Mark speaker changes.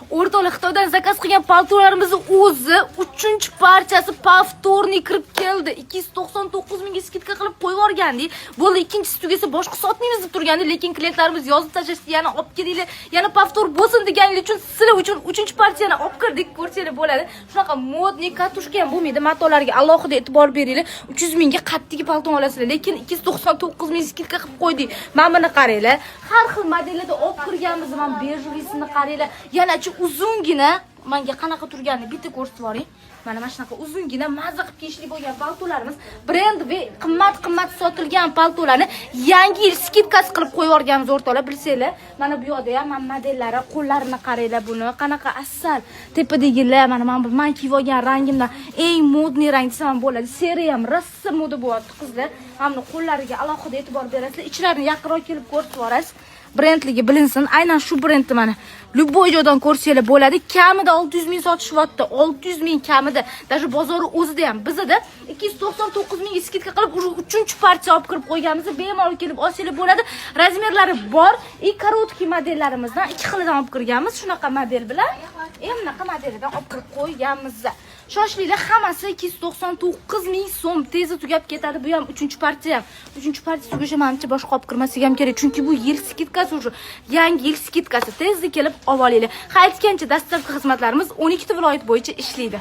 Speaker 1: O'rtoqlar, Xitoydan zakaz qilgan paltolarimizni o'zi 3-parchasi повторный kirib keldi. 299 mingga skidka qilib qo'yib yuborgandik. Bo'ldi, ikkinchisi tugasa boshqa sotmaymiz deb turgandi, lekin klientlarimiz yozib tashlashdi, yana olib kelinglar, yana повтор bo'lsin deganlar uchun sizlar uchun 3-partiyani olib kirdik, ko'rsanglar bo'ladi. Shunaqa modniy katushka ham bo'lmaydi, matolarga alohida e'tibor beringlar. 300 mingga qattiq palton olasizlar, lekin 299 ming skidka qilib qo'ydik. Mana buni qaranglar. Har xil modellarda olib kirganmiz, mana bejuvisini qaranglar. Yana uzungina, menga qanaqa turganini bitta ko'rsatib yuboring. Mana shunaqa uzungina mazza qilib kiyishli bo'lgan paltolarimiz, brend va qimmat sotilgan paltolarni yangi yil skidkasi qilib qo'yib yuborganmiz o'rtoqlar, bilsanglar. Mana bu yerda ham modellari, qo'llarini qaranglar buni. Qanaqa asal. Tepadagilar mana men kiyib olgan rangimdan eng modniy rang desam bo'ladi. Seriya ham rossa moda bo'lyapti qizlar. Mana qo'llariga alohida e'tibor berasizlar. Ichlarini yaqinroq kelib ko'rib yuborasiz. Brendligi bilinsin. Aynan shu brendni mana любой joydan ko'rsanglar bo'ladi. Kamida 600 ming sotishyapti. 600 ming kamida. Даже bozori o'zida ham bizda 299 ming skidka qilib 3-partiya olib kirib qo'yganmiz. Bemalol kelib olsanglar bo'ladi. Razmerlari bor. Korotkий modellarimizdan 2 xilidan olib kirganmiz. Shunaqa model bilan bunaqa modeldan olib kirib qo'yganmiz. Shoshliklar, hammasi 299 ming so'm. Tezda tugab ketadi. Bu ham 3-partiya. 3-partiya tugashi menimcha boshqa olib kirmasligi ham kerak. Chunki bu yil skidkasi уже. Yangi yil skidkasi. Tezda kelib olib olinglar. Aytgancha dastlabki xizmatlarimiz 12 viloyat bo'yicha ishlaydi.